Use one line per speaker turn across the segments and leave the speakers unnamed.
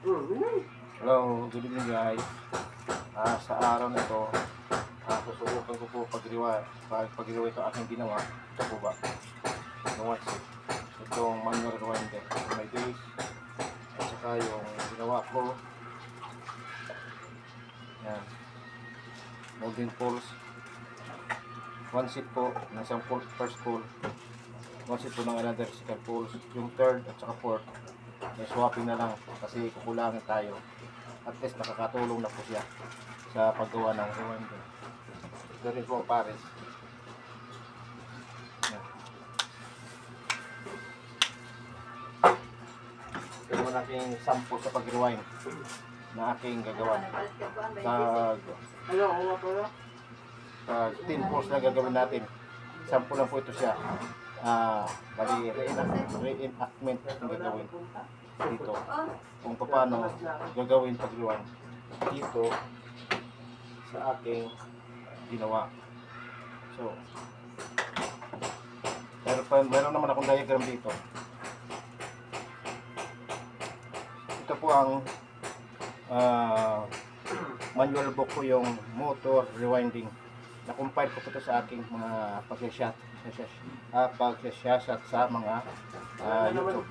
Hello, good evening guys. Sa araw na ito, susubukan ko po pag-rewind ito aking ginawa. Ito po ba? Itong manual rewinder. May base. At saka yung ginawa ko. Yan. Molding poles. One seat po ng isang first pole. One seat po ng another second poles. Yung third at saka fourth. May swapping na lang kasi kukulangin tayo. At least nakakatulong na po siya sa paggawa ng rewinder. Ito rin po pares. Ito naman aking sample sa pag-rewind na aking gagawa. Pag 10 poles na gagawin natin. Sample lang po ito siya. Bali reenactment ang gagawin dito kung paano gagawin pag-rewind dito sa aking ginawa. So meron naman akong diagram dito. Ito po ang manual book ko, yung motor rewinding. Na-compile ko po ito sa aking mga pag-shot sa mga YouTube.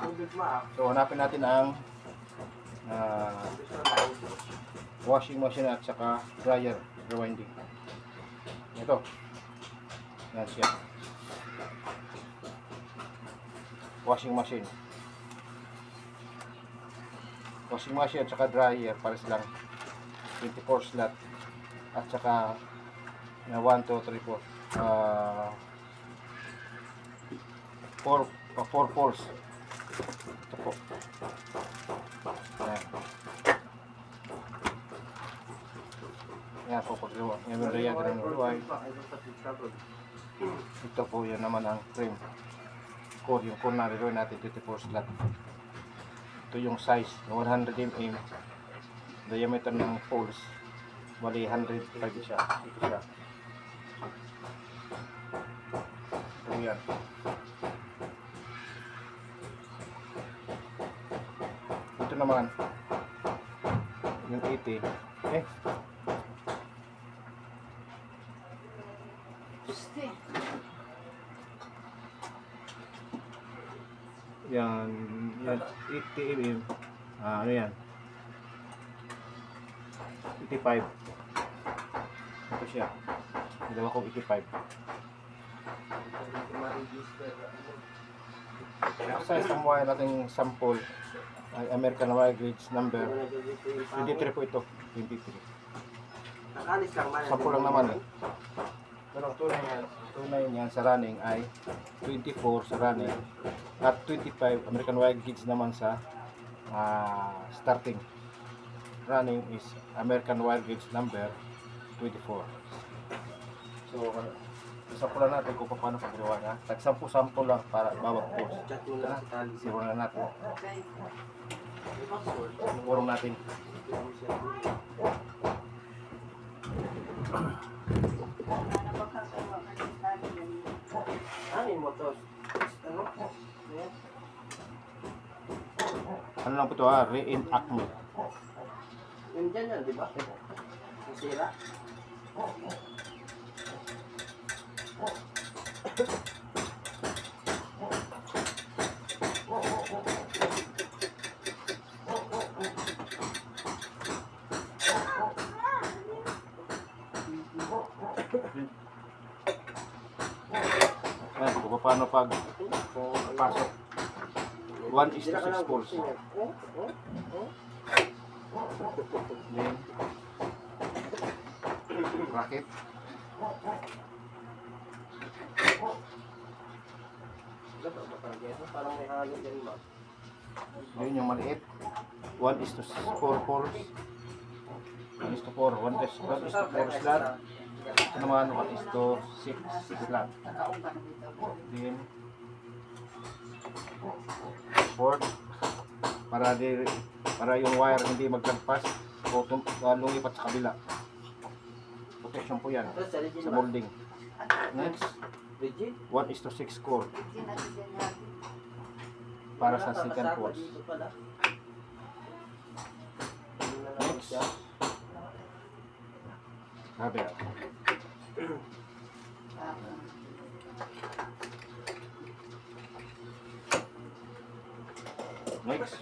So hanapin natin ang washing machine at saka dryer rewinding. Ito. Yan siya. Washing machine. Washing machine at saka dryer pares lang. 24 slot at saka 1, 2, 3, 4 4 poles. Ito po. Yan po po. Yan yung diagram ng UI. Ito po yan naman ang frame core. Yung core na rin natin 24 slot. Ito yung size 100 mm. Diameter ng poles bali 105 siya. Ito siya. Ito yan. Ito naman yung 80. Yan 80 mm. Ano yan? 85. Ito siya. Dalawa kong 85. Sa isang wire nating sample ay American wire gauge number 23 po ito. 23. Sample lang naman eh. Pero ang tunay niyan sa running ay 24 sa running at 25 American wire gauge naman sa starting. Running is American wire gauge number 24. So sample lang natin kung paano paggawa na. Tag-sample lang para bawat post. Siguro na natin. Siguro natin. Ano lang po ito reenactment.
Yung dyan yan, di ba? Nasira.
Ayan, kung paano pasok 1:6 poles. Then bracket.
Parang may halo dyan ba?
Yun yung maliit. 1:4 poles. 1:4. 1:4 slot. Ito naman 1:6 slot. Then fourth para yung wire hindi maglampas o lumipat sa kabila. Protection po yan sa molding. Next, 1:6 core para sa second poles.
siya.
Kabila. Next.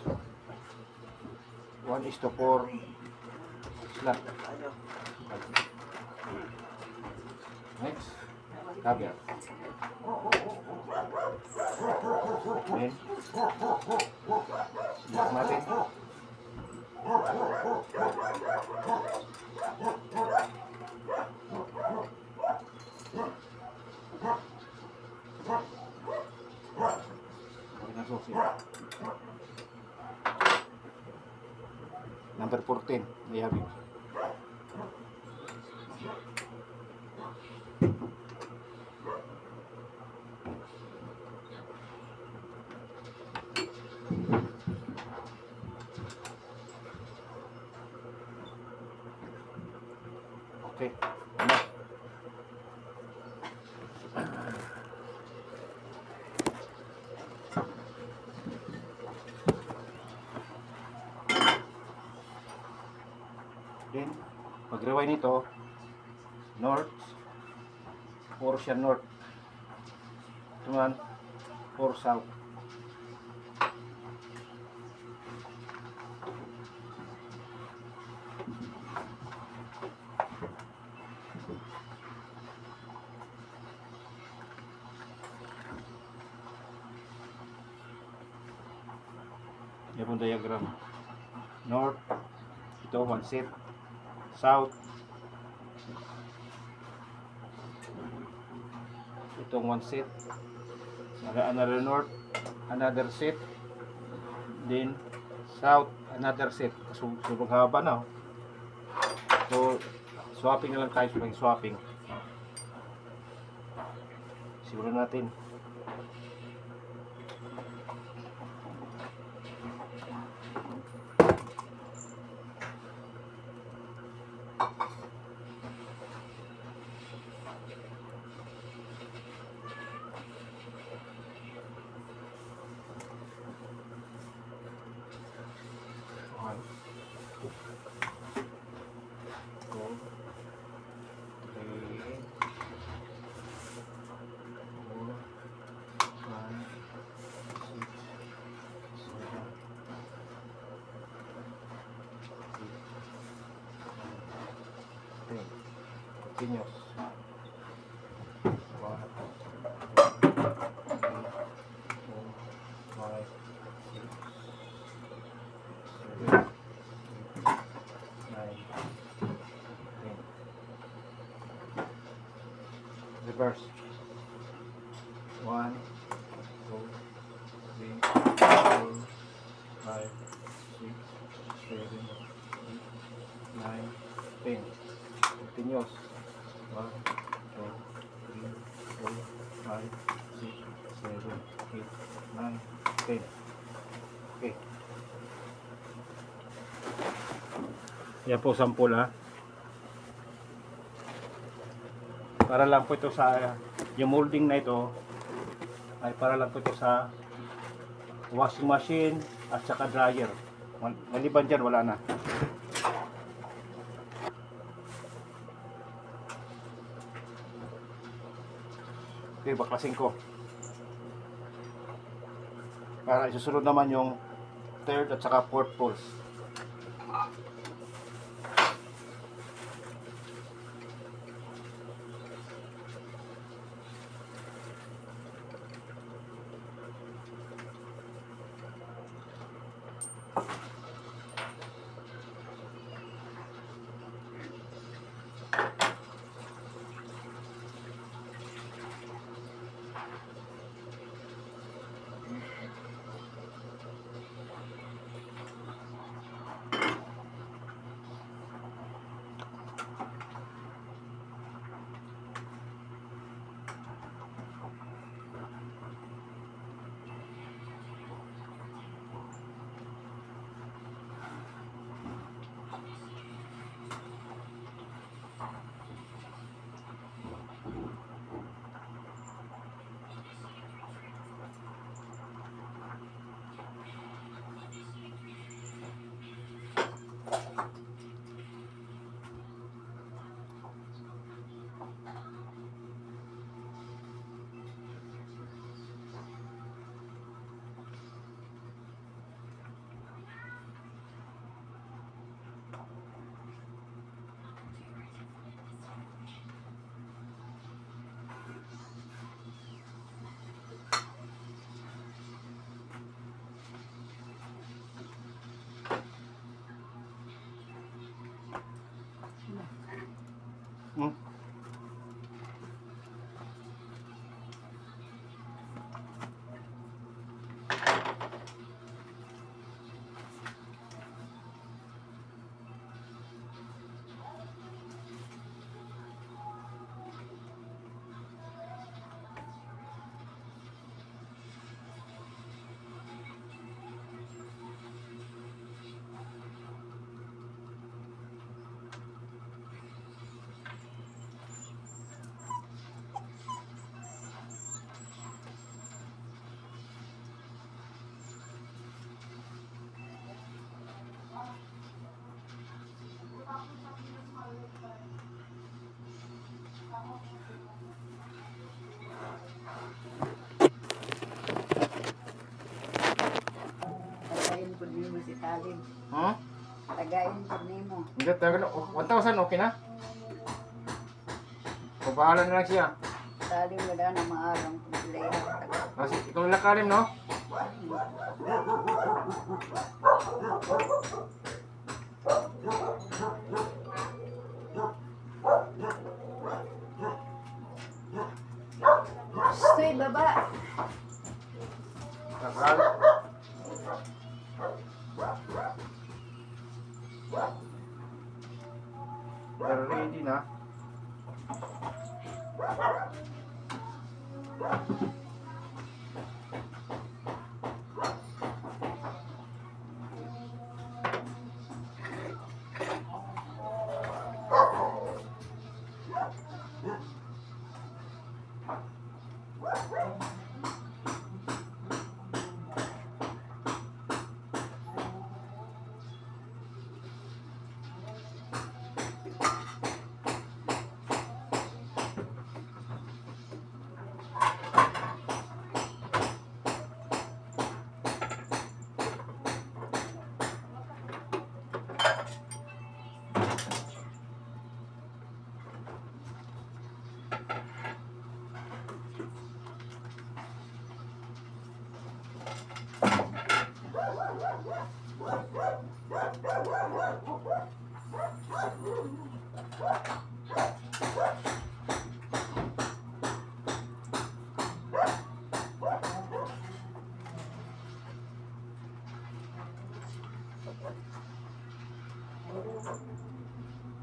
1:4 slot.
Ayaw.
Next. Kabila. Then. Lock natin. Okay na susi. Number 14. Mayabi. Okay. Ano? Then, pag-rewind nito, north, 4 siya north. Ito naman, 4 south. Yan po diagram. North, ito 1 set. South, itong 1 set. Another north, another set. Then south, another set. So haba na. So swapping na lang tayo sa swapping. Siguro natin. Continuous. 1, 2, 3, 4, 5, 6, 7, 8, 9, 10. Reverse. 1, 2, 3, 4, 5, 6, 7, 8, 9, 10. Continuous. 1, 2, 3, 4, 5, 6, 7, 8, 9, 10. Okay. Yan po sample ha. Para lang po ito sa yung molding na ito ay para lang po ito sa washing machine at saka dryer. Maliban dyan wala na. Okay, baklasin ko. Para isusunod naman yung third at saka fourth poles. Hmm?
Tagayin ko nimo.
Hindi, talaga, 1,000 okay na? O bahala na lang siya.
Tali mo na na maarang kumpilehan.
Kasi ikaw lakalim, no?
Stoy, baba.
Lakal. Pero ready na.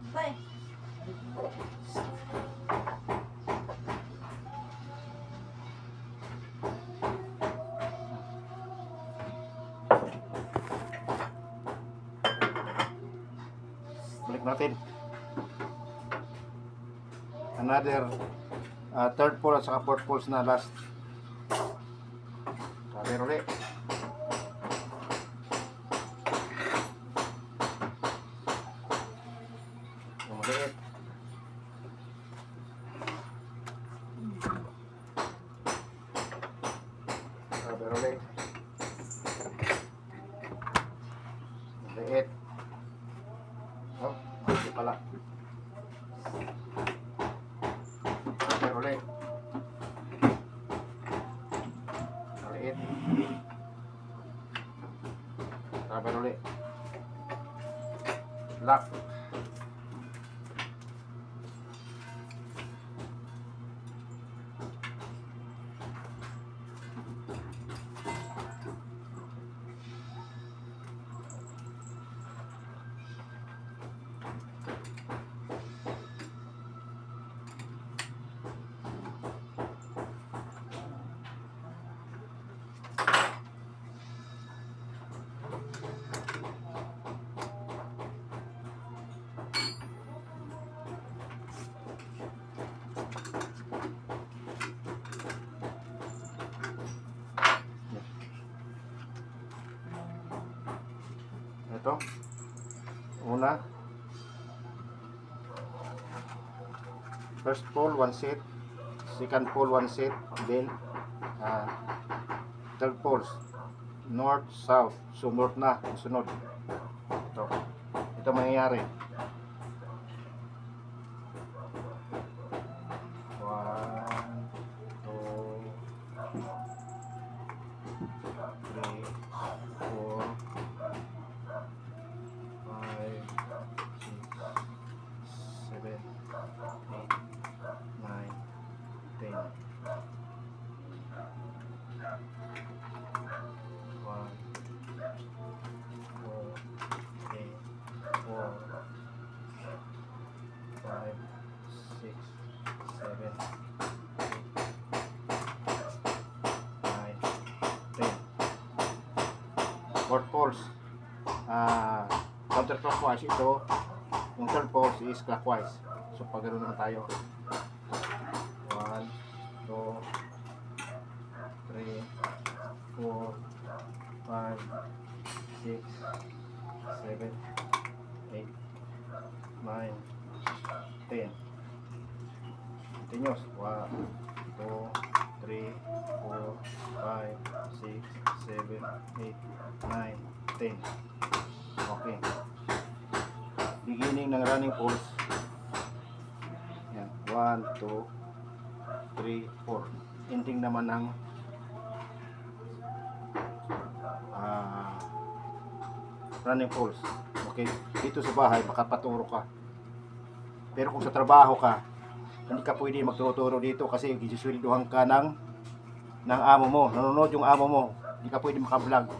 Tay.
Balik natin. Another third pole at saka fourth poles na last. Sabi ulit. Yung maliit. Sabi ulit. Maliit. Oh, maliit pala. Sabi ulit. Maliit. Sabi ulit. Lock. Ito. Una. First pole, one set. Second pole, one set. Then, third poles. North, south. So, north na. Sunod. Ito. Ito mangyayari. One, two, three, four, 5, 6, 7, 8, 9, 10. 1, 4, 8, 4, 5, 6, 7, 8, 9, 10. Fourth poles. Counterclockwise ito, yung third pole is clockwise. So pag ganoon naman tayo, 1, 2, 3, 4, 5, 6, 7, 8, 9, 10. Continuous. 1, 2, 3, 4, 5, 6, 7, 8, 9, 10. Okay. beginning ng running pulse. Yan, 1, 2, 3, 4. Ending naman ng running pulse. Okay, dito sa bahay makapaturo ka. Pero kung sa trabaho ka, hindi ka pwede magtuturo dito kasi gisusweldohan ka ng amo mo. Nanonood yung amo mo. Hindi ka pwede makablog.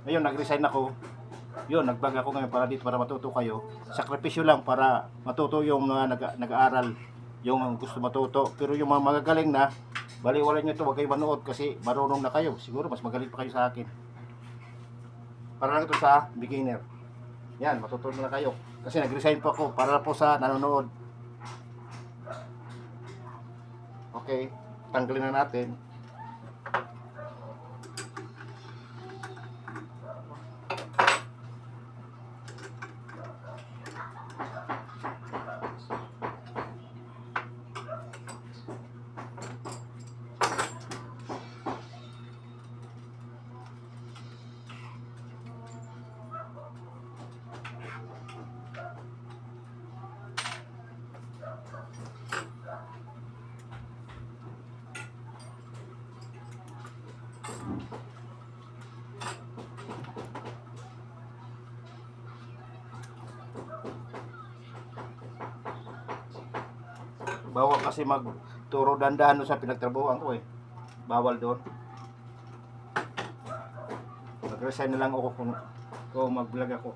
Ngayon, nag-resign ako. Yun, nag-vlog ako ngayon para dito para matuto kayo. Sakripisyo lang para matuto yung nag-aaral, yung gusto matuto. Pero yung mga magagaling na, baliwala nyo ito, huwag kayo manood kasi marunong na kayo. Siguro mas magaling pa kayo sa akin. Para lang ito sa beginner. Yan, matutunan na kayo. Kasi nag-resign po ako para po sa nanonood. Okay, tanggalin na natin. Bawal kasi magturo dandahan doon sa pinagtrabahoan ko eh. Bawal doon. Mag-resign na lang ako kung mag-vlog ako.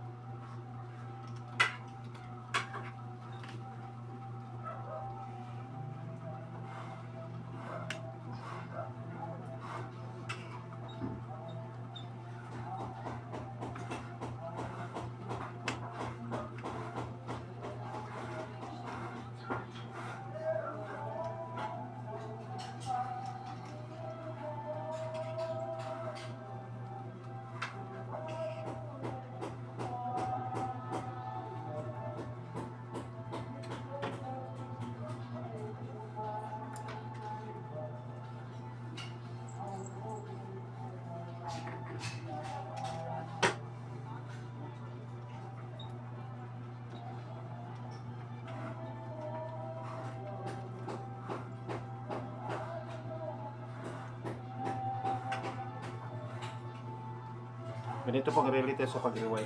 Ganito pong reality sa pag-rewind.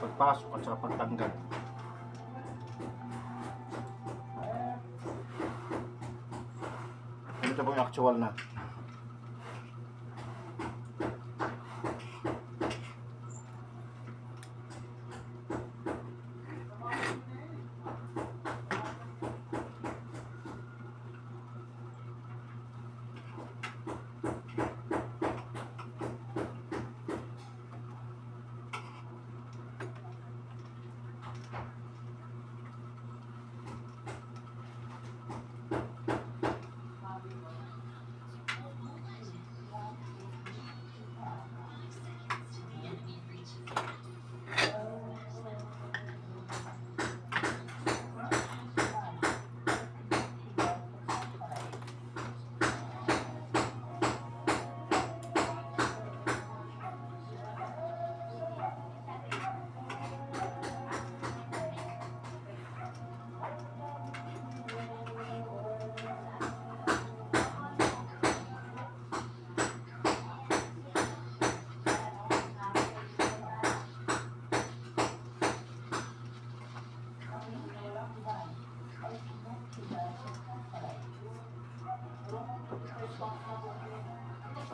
Pagpasok at sa pagtanggal. Ganito pong actual na.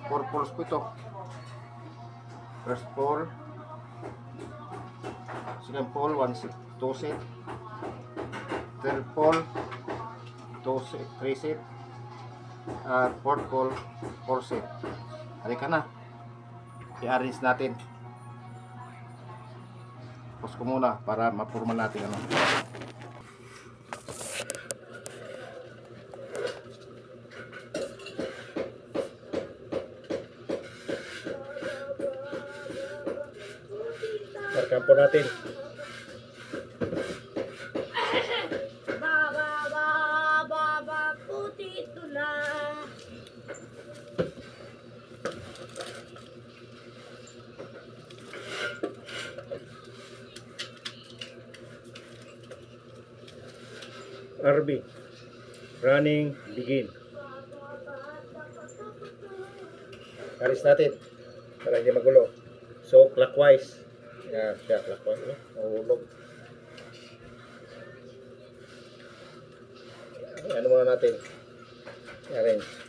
Four poles po ito. First pole, second pole, 2 set, third pole, 3 set, at fourth pole, 4 set. Halika na, i-arrange natin. Pause ko muna para mapurma natin ano. Kampo natin.
Putito na.
RB. Running, begin. Alis natin para hindi magulo. So, clockwise. Yan, siya, clockwise. Mahulog. Ano muna natin? Arrange.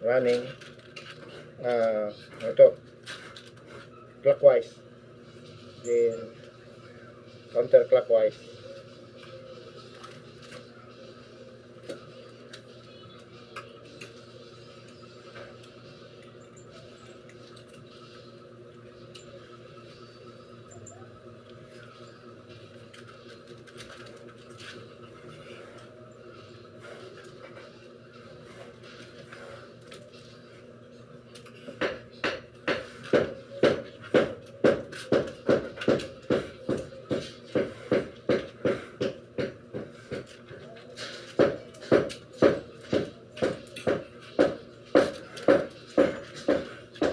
Running. Ito. Clockwise. Then, counterclockwise.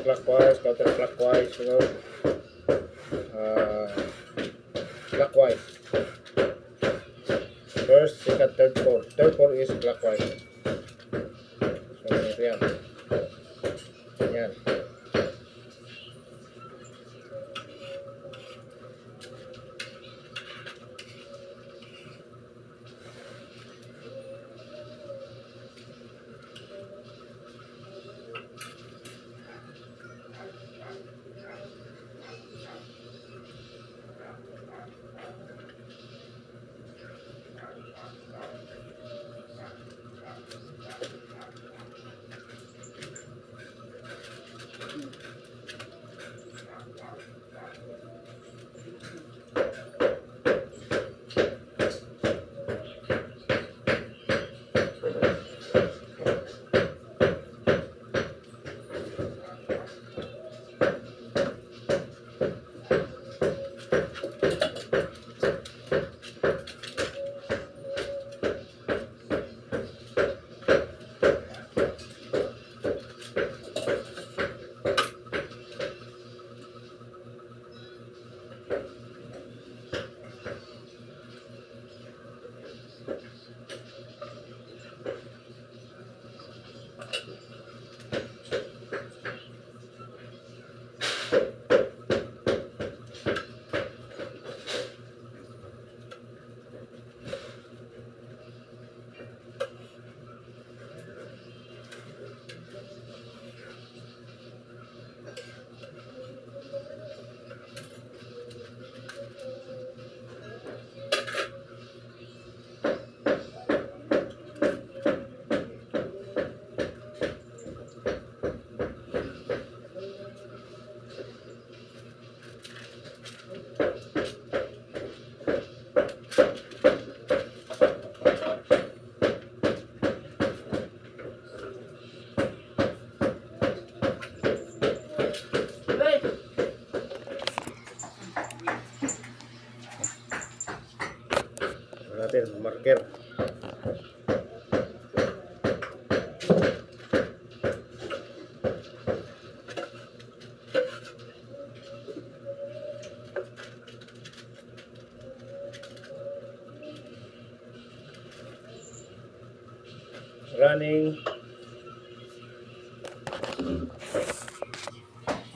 Clockwise, counterclockwise, you know. Clockwise. First, second, third, fourth. Third, fourth is clockwise. So, ito yan. Yan. Natin, marker.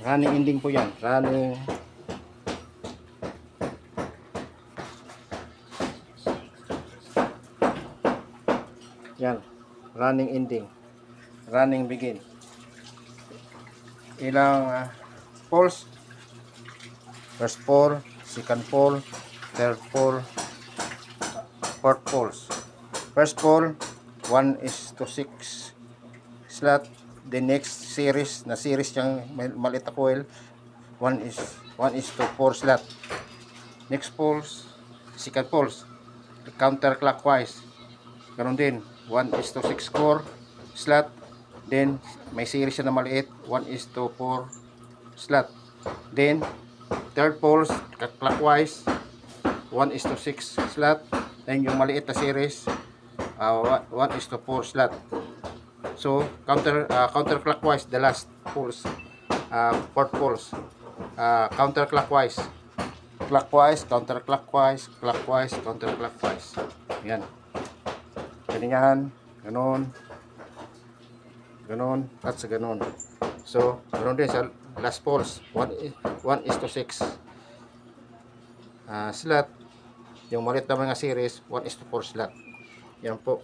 Running ending po yan. Running. Yan. Running ending. Running begin. Ilang pulse? First pull, second pull, third pull, fourth pulse. First pull, 1:6 slot. The next series, na series niyang maliit na coil, 1:4 slot. Next pulse, second pulse, counterclockwise. Ganon din, 1:6 core slot. Then may series siya na maliit, 1:4 slot. Then third poles clockwise 1:6 slot. Then yung maliit na series 1:4 slot. So counterclockwise the last poles, fourth poles, counterclockwise, clockwise, counterclockwise, clockwise, counterclockwise. Yan. Ganyan, ganon, ganon, at sa ganon. So, ganon din sa last poles, 1:6 slot. Yung maliit na mga series, 1:4 slot. Yan po.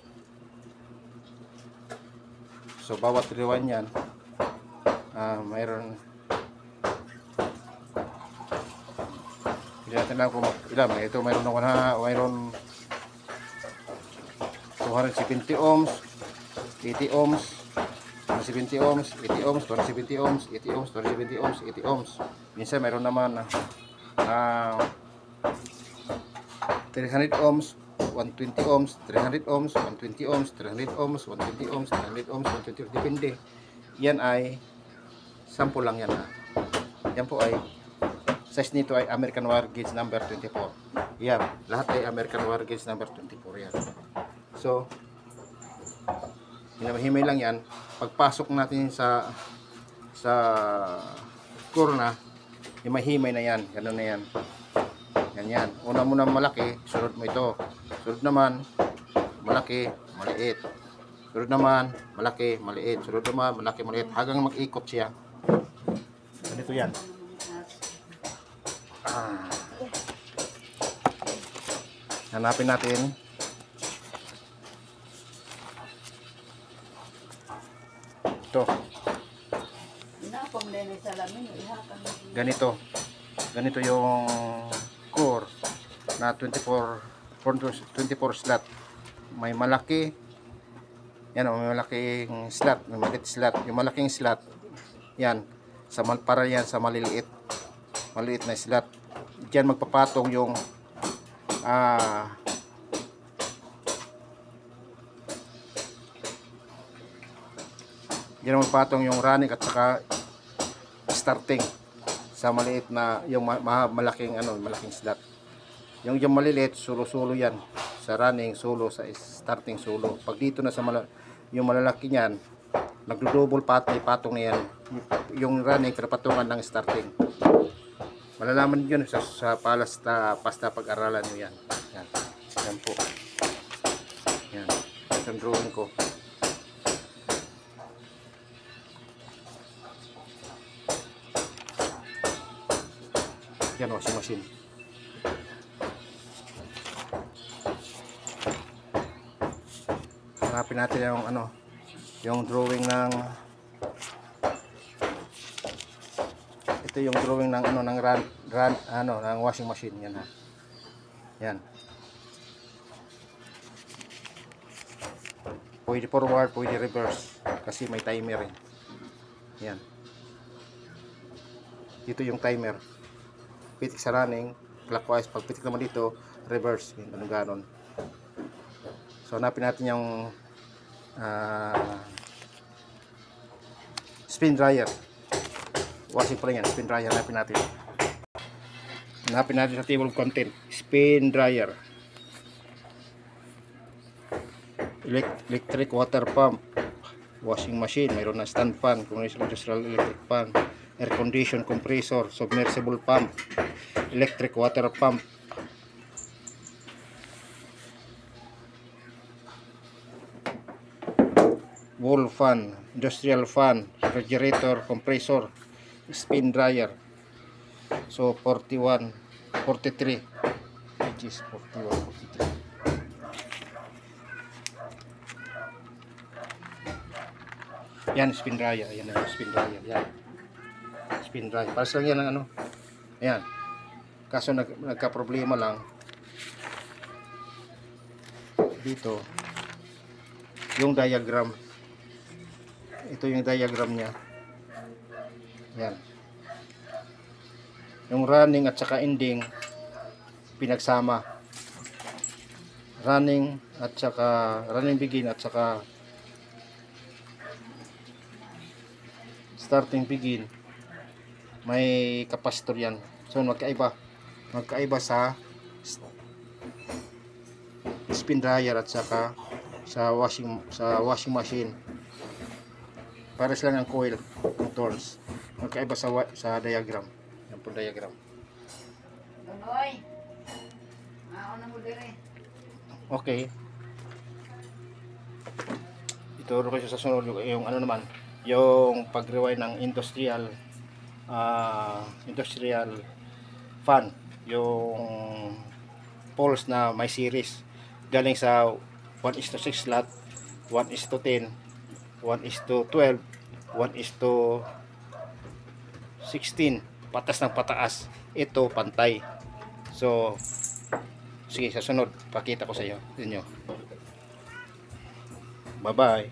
So, bawat rewind yan, mayroon, hindi natin lang kung ilan. Ito mayroon mayroon 270 ohms, 80 ohms, 170 ohms, 80 ohms, 270 ohms, 80 ohms, 270 ohms, 80 ohms. Minsan mayroon naman 300 ohms, 120 ohms, 300 ohms, 120 ohms, 300 ohms, 120 ohms, 300 ohms, 120 ohms. Depende. Yan ay sample lang yan. Yan po ay size nito ay American wire gauge number 24. Yan. Lahat ay American wire gauge number 24 yan. So, hinahimay lang yan. Pagpasok natin sa core na, himay-himay na yan. Ganun na yan. Ganyan. Una muna malaki, sunod mo ito. Sunod naman, malaki, maliit. Sunod naman, malaki, maliit. Sunod naman, malaki, maliit. Hanggang mag-ikot siya. Ganito yan. Hanapin natin. Ito. Ganito. Ganito yung core na 24 slot. May malaki. Yan, may malaking slot, may maliit slot. Yung malaking slot, yan, para yan sa maliit na slot. Diyan magpapatong yung diyan magpapatong yung running at saka starting sa maliit na yung malaking slot. Yung maliliit, sulo-sulo yan. Sa running, sulo. Sa starting, sulo. Pag dito na sa yung malalaki niyan, nagdo-double patong na yan. Yung running, pinapatungan ng starting. Malalaman yun sa pasta pag-aralan nyo yan. Yan. Yan po. Yan. Ito yung drawing ko. Yan, washing machine. Hanapin natin yung drawing ng ito yung drawing ng ng washing machine. Yan ha. Yan. Pwede forward, pwede reverse kasi may timer rin. Yan. Dito yung timer. Pitik sa running, clockwise. Pag pitik naman dito, reverse. Ganon. So, hanapin natin yung spin dryer. Washing pa lang yan. Spin dryer. Hanapin natin. Hanapin natin sa table of content. Spin dryer. Electric water pump. Washing machine. Mayroon na stand fan. Industrial electric fan. Air condition compressor. Submersible pump. Electric water pump. Wall fan, industrial fan, refrigerator, compressor, spin dryer. So 43, which is 41, 43. Yan, spin dryer. Yan ang spin dryer. Yan. Spin dryer. Paras lang yan ang Ayan. Kaso nagka-problema lang dito yung diagram. Ito yung diagram niya. Yan. Yung running at saka ending pinagsama. Running at saka running begin at saka starting begin may capacitor yan. So magkaiba sa spin dryer at saka sa washing machine. Para sila ng coil motors. Magkaiba sa diagram. Yan po diagram.
Nonoy. Mauna mo dire.
Okay. Ituro ko sa sunod yung ano naman, yung pag-rewind ng industrial fan, yung poles na may series galing sa 1:6 slot, 1:10, 1:12, 1:16, patas ng pataas. Ito pantay. So sige, sa sunod pakita ko sa inyo. Bye bye.